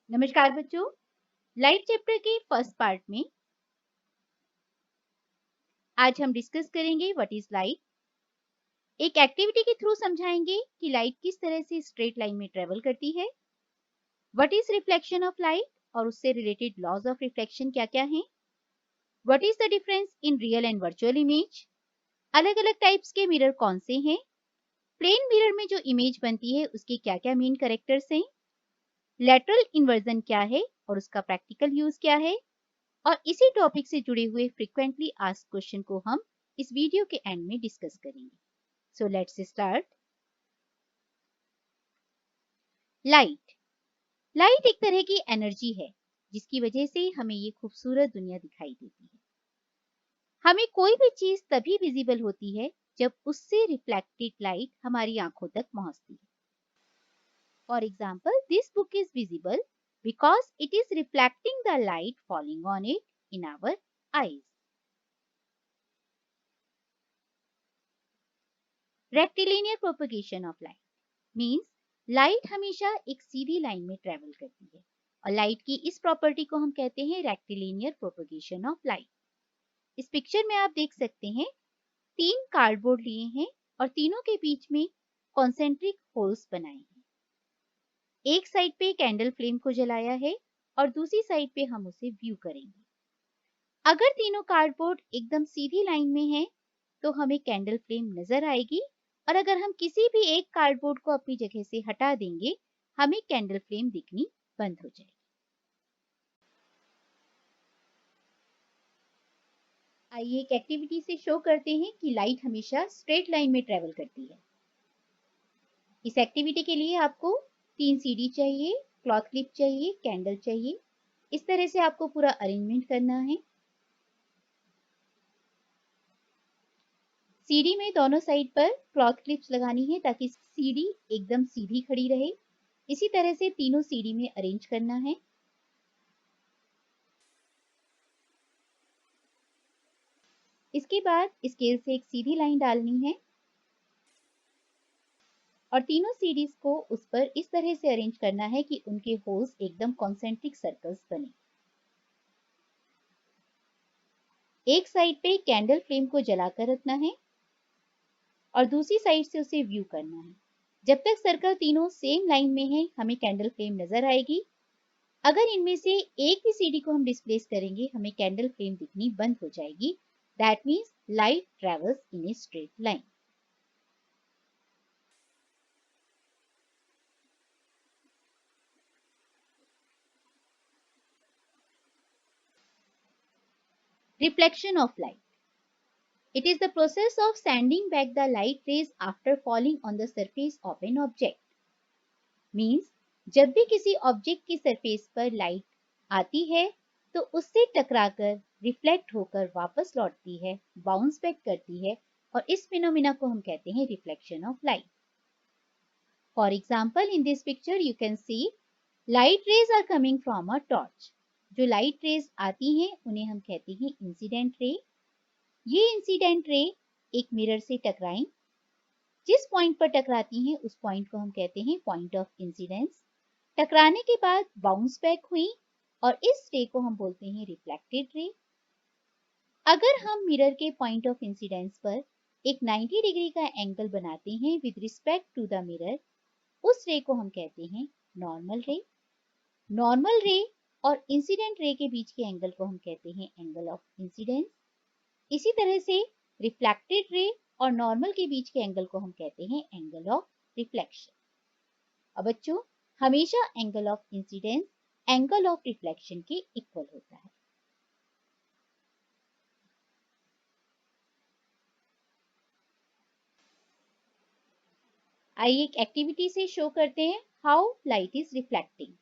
नमस्कार बच्चों। Light chapter के फर्स्ट पार्ट में आज हम डिस्कस करेंगे व्हाट इज लाइट। एक एक्टिविटी के थ्रू समझाएंगे कि लाइट किस तरह से स्ट्रेट लाइन में ट्रेवल करती है, what is reflection of light और उससे रिलेटेड लॉज ऑफ रिफ्लेक्शन क्या-क्या हैं, what is the difference in real and virtual image, अलग-अलग टाइप्स के मिरर कौन से हैं, प्लेन मिरर में जो इमेज बनती है उसके क्या-क्या मेन कैरेक्टर्स हैं, लैटरल इन्वर्जन क्या है और उसका प्रैक्टिकल यूज क्या है, और इसी टॉपिक से जुड़े हुए फ्रीक्वेंटली आस्क्ड क्वेश्चन को हम इस वीडियो के एंड में डिस्कस करेंगे। So let's start. Light light एक तरह की एनर्जी है जिसकी वजह से हमें ये खूबसूरत दुनिया दिखाई देती है। हमें कोई भी चीज तभी विजिबल होती है जब उससे रिफ्लेक्टेड लाइट हमारी आंखों तक पहुंचती है। For example, this book is visible because it is reflecting the light falling on it in our eyes. Rectilinear propagation of light means light हमेशा एक सीधी लाइन में ट्रेवल करती है और लाइट की इस प्रॉपर्टी को हम कहते हैं रेक्टिलिनियर प्रोपगेशन ऑफ लाइट। इस पिक्चर में आप देख सकते हैं 3 कार्डबोर्ड लिए हैं और तीनों के बीच में कॉन्सेंट्रिक होल्स बनाए हैं। एक साइड पे कैंडल फ्लेम को जलाया है और दूसरी साइड पे हम उसे व्यू करेंगे। अगर तीनों कार्डबोर्ड एकदम सीधी लाइन में है तो हमें कैंडल फ्लेम नजर आएगी और अगर हम किसी भी एक कार्डबोर्ड को अपनी जगह से हटा देंगे हमें कैंडल फ्लेम दिखनी बंद हो जाएगी। आइए एक एक्टिविटी से शो करते हैं कि लाइट हमेशा स्ट्रेट लाइन में ट्रेवल करती है। इस एक्टिविटी के लिए आपको 3 सीडी चाहिए, क्लॉथ क्लिप चाहिए, कैंडल चाहिए। इस तरह से आपको पूरा अरेंजमेंट करना है। सीडी में दोनों साइड पर क्लॉथ क्लिप्स लगानी है ताकि सीडी एकदम सीधी खड़ी रहे। इसी तरह से तीनों सीडी में अरेंज करना है। इसके बाद स्केल से एक सीधी लाइन डालनी है और तीनों सीडीज को उस पर इस तरह से अरेंज करना है कि उनके होल्स एकदम कॉन्सेंट्रिक सर्कल्स बने। एक साइड पे कैंडल फ्लेम को जलाकर रखना है और दूसरी साइड से उसे व्यू करना है। जब तक सर्कल तीनों सेम लाइन में है हमें कैंडल फ्लेम नजर आएगी। अगर इनमें से एक भी सीडी को हम डिस्प्लेस करेंगे हमें कैंडल फ्लेम दिखनी बंद हो जाएगी। That means light travels in a straight line. Reflection of light. It is the process of sending back the light rays after falling on the surface of an object. Means जब भी किसी object की surface पर light आती है तो उससे टकराकर रिफ्लेक्ट होकर वापस लौटती है, बाउंस बैक करती है और इस फिनोमिना को हम कहते हैं reflection of light. For example, in this picture you can see light rays are coming from a torch. जो लाइट रेज आती हैं उन्हें हम कहते हैं इंसिडेंट रे। ये इंसिडेंट रे एक मिरर से टकराई, जिस पॉइंट पर टकराती हैं उस पॉइंट को हम कहते हैं पॉइंट ऑफ इंसिडेंस। टकराने के बाद बाउंस बैक हुई और इस रे को हम बोलते हैं रिफ्लेक्टेड रे। अगर हम मिरर के पॉइंट ऑफ इंसिडेंस पर एक 90 डिग्री का एंगल बनाते हैं with respect to the mirror, उस रे को हम कहते हैं नॉर्मल रे। नॉर्मल रे और इंसिडेंट रे के बीच के एंगल को हम कहते हैं एंगल ऑफ इंसिडेंस। इसी तरह से रिफ्लेक्टेड रे और नॉर्मल के बीच के एंगल को हम कहते हैं एंगल ऑफ रिफ्लेक्शन। अब बच्चों, हमेशा angle of incidence angle of reflection के इक्वल होता है। आइए एक एक्टिविटी से शो करते हैं हाउ लाइट इज रिफ्लेक्टिंग।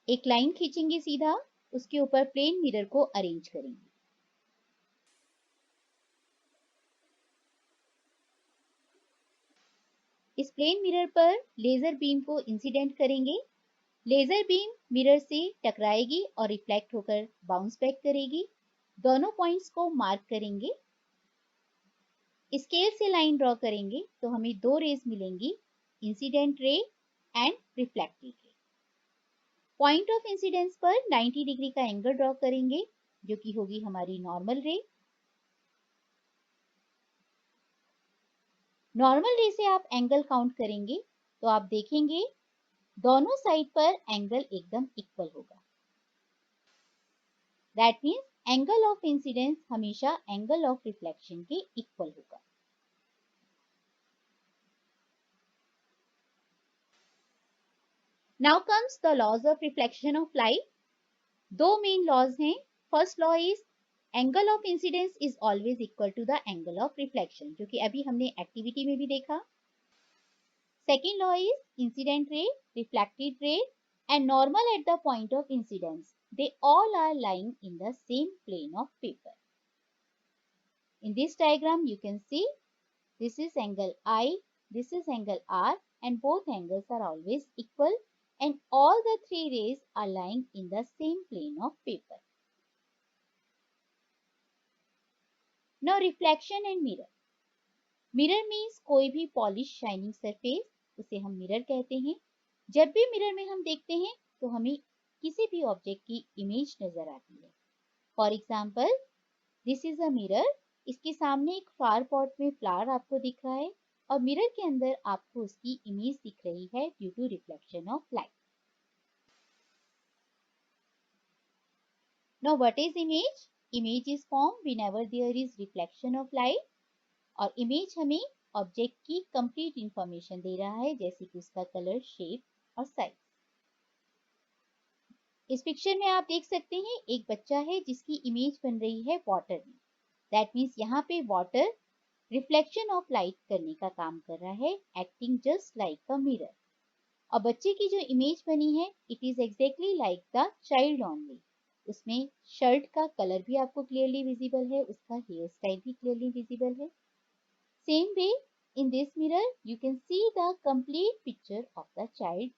एक लाइन खींचेंगे सीधा, उसके ऊपर प्लेन मिरर को अरेंज करेंगे। इस प्लेन मिरर पर लेजर बीम को इंसिडेंट करेंगे। लेजर बीम मिरर से टकराएगी और रिफ्लेक्ट होकर बाउंस बैक करेगी। दोनों पॉइंट्स को मार्क करेंगे। स्केल से लाइन ड्रॉ करेंगे तो हमें 2 रेज मिलेंगी। Incident ray and reflected ray. Point of incidence पर 90 डिग्री का एंगल ड्रॉ करेंगे जो कि होगी हमारी नॉर्मल रे। नॉर्मल रे से आप एंगल काउंट करेंगे तो आप देखेंगे दोनों साइड पर एंगल एकदम इक्वल होगा। That means angle of incidence हमेशा एंगल ऑफ रिफ्लेक्शन के इक्वल होगा। Now comes the laws of reflection of light. दो मेन लॉज हैं। First law is angle of incidence is always equal to the angle of reflection, जो कि अभी हमने activity में भी देखा। Second law is incident ray, reflected ray and normal at the point of incidence. They all are lying in the same plane of paper. In this diagram you can see this is angle I, this is angle R and both angles are always equal and all the three rays are lying in the same plane of paper. Now reflection and mirror. Mirror means कोई भी polished shining surface, उसे हम mirror कहते हैं। जब भी mirror में हम देखते हैं तो हमें किसी भी ऑब्जेक्ट की इमेज नजर आती है। For example this is a mirror, इसके सामने एक फ्लावर पॉट में फ्लावर आपको दिख रहा है और मिरर के अंदर आपको उसकी इमेज दिख रही है due to reflection of light. Now what is image? Image is form whenever there is reflection of light और इमेज हमें ऑब्जेक्ट की कंप्लीट इंफॉर्मेशन दे रहा है जैसे कि उसका कलर, शेप और साइज। इस पिक्चर में आप देख सकते हैं एक बच्चा है जिसकी इमेज बन रही है वाटर में। दैट मीन्स यहाँ पे वाटर रिफ्लेक्शन ऑफ लाइट करने का काम कर रहा है, acting just like a mirror. और बच्चे की जो इमेज बनी है it is exactly like the child only. उसमें शर्ट का कलर भी आपको क्लियरली विजिबल है, उसका हेयर स्टाइल भी क्लियरली विजिबल है। Same way in this mirror you can see the complete picture of the child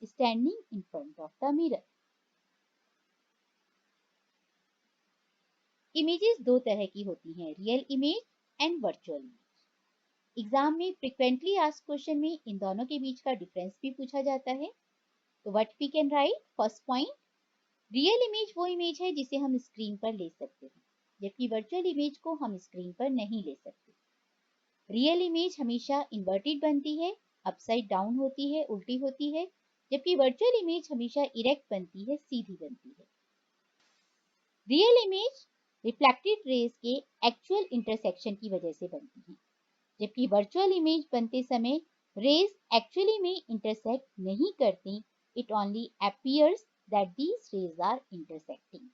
standing in front of the mirror. Images दो तरह की होती हैं, real image and virtual image. Exam में frequently asked question में इन दोनों के बीच का डिफरेंस भी पूछा जाता है। तो what we can write? First point, real image वो इमेज है जिसे हम स्क्रीन पर ले सकते हैं, जबकि वर्चुअल इमेज को हम स्क्रीन पर नहीं ले सकते। रियल इमेज हमेशा इन्वर्टेड बनती है, अपसाइड डाउन होती है, उल्टी होती है, जबकि वर्चुअल इमेज हमेशा इरेक्ट बनती है, सीधी बनती है। रियल इमेज रिफ्लेक्टेड रेज के एक्चुअल इंटरसेक्शन की वजह से बनती है, जबकि वर्चुअल इमेज बनते समय रेज एक्चुअली में इंटरसेक्ट नहीं करती, it only appears that these rays are intersecting.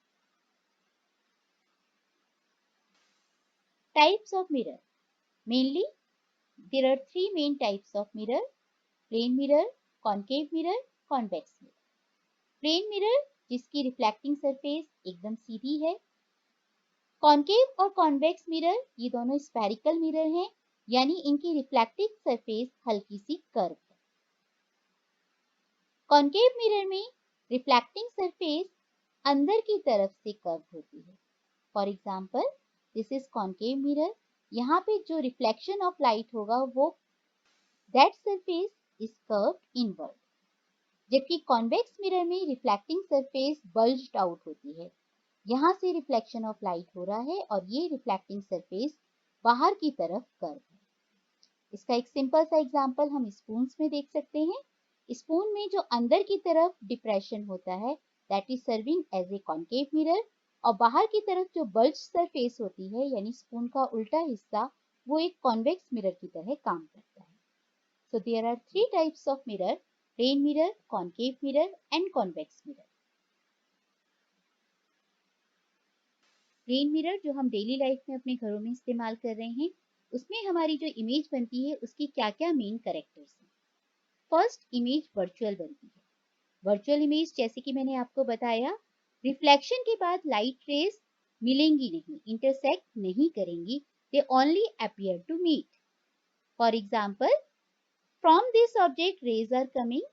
Types of mirror. Mainly, there are three main types of mirror: plane mirror, concave mirror, convex mirror. Plane mirror जिसकी reflecting surface एकदम सीधी है। Concave और convex mirror ये दोनों spherical mirror हैं, यानी इनकी रिफ्लेक्टिंग सरफेस हल्की सी कर्व है। कॉन्केव मिरर में रिफ्लेक्टिंग सरफेस अंदर की तरफ से कर्व होती है। For example this is concave mirror, यहाँ पे जो रिफ्लेक्शन ऑफ लाइट होगा वो that surface is curved inward, जबकि कॉन्वेक्स मिरर में रिफ्लेक्टिंग सरफेस बल्ज्ड आउट होती है। यहाँ से रिफ्लेक्शन ऑफ लाइट हो रहा है और ये रिफ्लेक्टिंग सरफेस बाहर की तरफ कर्व है। इसका एक सिंपल सा एग्जांपल हम स्पून्स में देख सकते हैं। स्पून में जो अंदर की तरफ डिप्रेशन होता है that is serving as a concave mirror, और बाहर की तरफ जो बल्ज सरफेस होती है यानी स्पून का उल्टा हिस्सा, वो एक कॉन्वेक्स मिरर की तरह काम करता है। So there are three types of mirror: plane mirror, concave mirror and convex mirror. Plane mirror जो हम डेली लाइफ में अपने घरों में इस्तेमाल कर रहे हैं, उसमें हमारी जो इमेज बनती है उसकी क्या क्या मेन कैरेक्टर्स हैं। फर्स्ट, इमेज वर्चुअल बनती है। वर्चुअल इमेज जैसे कि मैंने आपको बताया, रिफ्लेक्शन के बाद लाइट रेज मिलेंगी नहीं, इंटरसेक्ट नहीं करेंगी, they only appear to meet. For example, from this object rays are coming,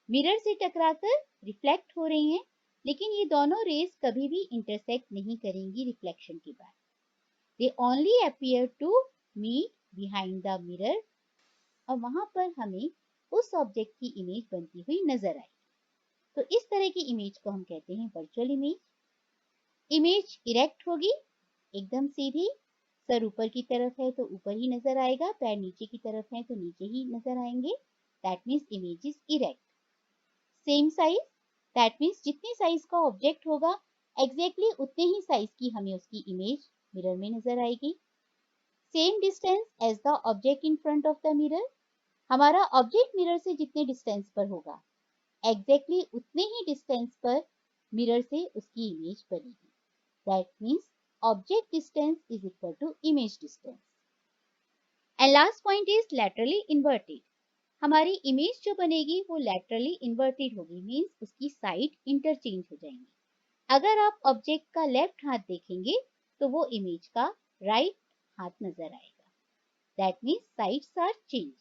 mirror से टकराकर रिफ्लेक्ट हो रही हैं, लेकिन ये दोनों रेज कभी भी इंटरसेक्ट नहीं करेंगी रिफ्लेक्शन के बाद। They only appear to meet behind the mirror और वहां पर हमें उस ऑब्जेक्ट की इमेज बनती हुई नजर आए। तो इस तरह की इमेज को हम कहते हैं वर्चुअल इमेज। इमेज इरेक्ट होगी, एकदम सीधी, सर ऊपर की तरफ है तो ऊपर ही नजर आएगा, पैर नीचे की तरफ है तो नीचे ही नजर आएंगे। That means image is erect. Same size, that means जितने साइज का ऑब्जेक्ट होगा एग्जैक्टली उतने ही साइज की हमें उसकी इमेज मिरर में नजर आएगी। Same distance as the object in front of the mirror, हमारा ऑब्जेक्ट मिरर से जितने डिस्टेंस पर होगा एग्जैक्टली उतने ही डिस्टेंस पर मिरर से उसकी इमेज बनेगी। That means object distance is equal to image distance. And last point is laterally inverted. हमारी इमेज जो बनेगी वो लैटरली इन्वर्टेड होगी, मीन्स उसकी साइड इंटरचेंज हो जाएंगी। अगर आप ऑब्जेक्ट का लेफ्ट हाथ देखेंगे तो वो इमेज का राइट हाथ नजर आएगा। That means sides are changing.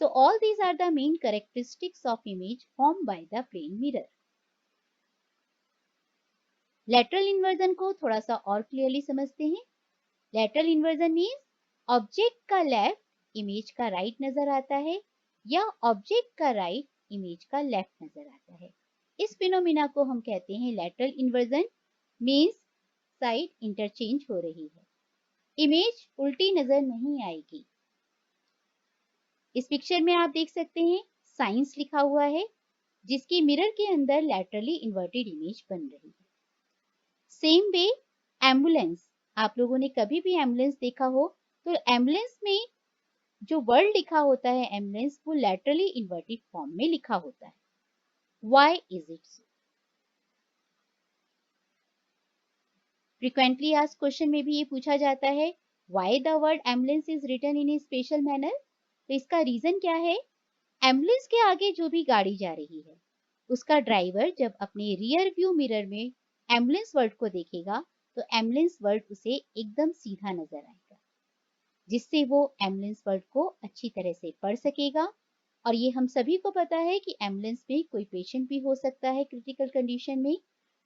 So all these are the main characteristics of image formed by the plane mirror. Lateral inversion को थोड़ा सा और क्लियरली समझते हैं। Lateral inversion means ऑब्जेक्ट का लेफ्ट इमेज का राइट नजर आता है या ऑब्जेक्ट का राइट इमेज का लेफ्ट नजर आता है। इस फिनोमिना को हम कहते हैं lateral inversion, means side interchange हो रही है, इमेज उल्टी नजर नहीं आएगी। इस पिक्चर में आप देख सकते हैं साइंस लिखा हुआ है जिसकी मिरर के अंदर लैटरली इन्वर्टेड इमेज बन रही है। सेम वे एम्बुलेंस, आप लोगों ने कभी भी एम्बुलेंस देखा हो तो एम्बुलेंस में जो वर्ड लिखा होता है एम्बुलेंस वो लैटरली इन्वर्टेड फॉर्म में लिखा होता है। Why is it so? Frequently asked question में भी ये पूछा जाता है why the word ambulance is written in a special manner. तो इसका रीजन क्या है? एम्बुलेंस के आगे जो भी गाड़ी जा रही है उसका ड्राइवर जब अपने रियर व्यू मिरर में एम्बुलेंस वर्ड को देखेगा तो एम्बुलेंस वर्ड उसे एकदम सीधा नजर आएगा, जिससे वो एम्बुलेंस वर्ड को अच्छी तरह से पढ़ सकेगा। और ये हम सभी को पता है कि एम्बुलेंस में कोई पेशेंट भी हो सकता है क्रिटिकल कंडीशन में,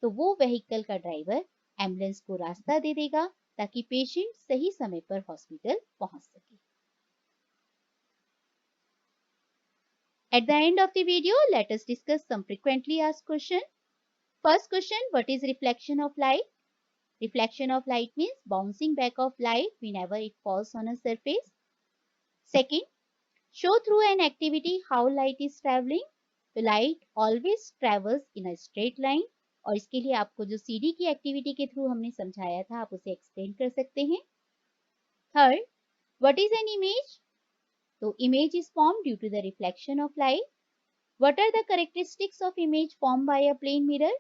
तो वो व्हीकल का ड्राइवर एम्बुलेंस को रास्ता दे देगा ताकि पेशेंट सही समय पर हॉस्पिटल पहुंच सके। At the end of the video, let us discuss some frequently asked questions. First question, what is reflection of light? Reflection of light means bouncing back of light whenever it falls on a surface. Second, show through an activity how light is traveling. The light always travels in a straight line. और इसके लिए आपको जो CD की activity के through हमने समझाया था आप उसे एक्सप्लेन कर सकते हैं। Third, what is an image? तो image is formed due to the reflection of light. What are the characteristics of image formed by a plane mirror?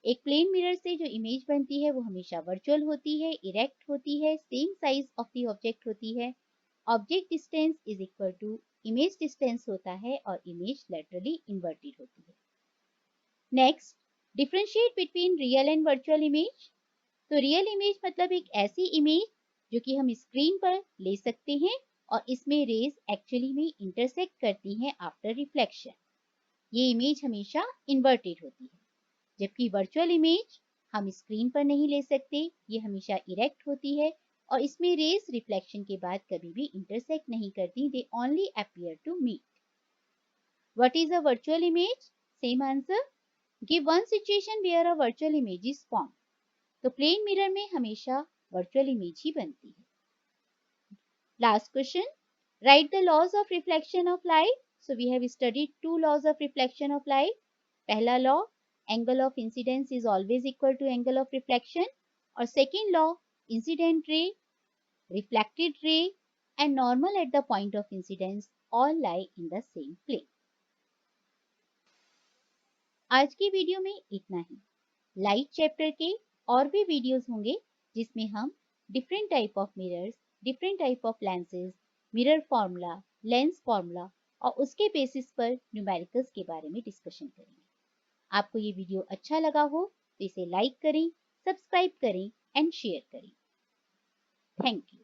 एक प्लेन मिरर से जो इमेज बनती है वो हमेशा वर्चुअल होती है, इरेक्ट होती है, same size of the object होती है, object distance is equal to image distance होता है और इमेज लैटरली इन्वर्टेड होती है। Next, differentiate between real and virtual image. तो रियल इमेज मतलब एक ऐसी इमेज जो कि हम स्क्रीन पर ले सकते हैं और इसमें रेज एक्चुअली में इंटरसेक्ट करती हैं आफ्टर रिफ्लेक्शन। ये इमेज हमेशा इन्वर्टेड होती है, जबकि वर्चुअल इमेज हम स्क्रीन पर नहीं ले सकते, ये हमेशा इरेक्ट होती है और इसमें रेज रिफ्लेक्शन के बाद कभी भी इंटरसेक्ट नहीं करती, they only appear to meet. What is a virtual image? Same answer, give one situation where a virtual image is form. तो प्लेन मिरर में हमेशा वर्चुअल इमेज ही बनती है। Last question, right the laws of reflection of light. So we have studied two laws of reflection of light. पहला law, angle of incidence is always equal to angle of reflection, और second law, incident ray, reflected ray and normal at the point of incidence all lie in the same plane. आज की video में इतना ही। Light chapter के और भी videos होंगे जिसमें हम different type of mirrors, different type of lenses, mirror formula, lens formula और उसके बेसिस पर न्यूमेरिकल्स के बारे में डिस्कशन करेंगे। आपको ये वीडियो अच्छा लगा हो तो इसे लाइक करें, सब्सक्राइब करें एंड शेयर करें। Thank you.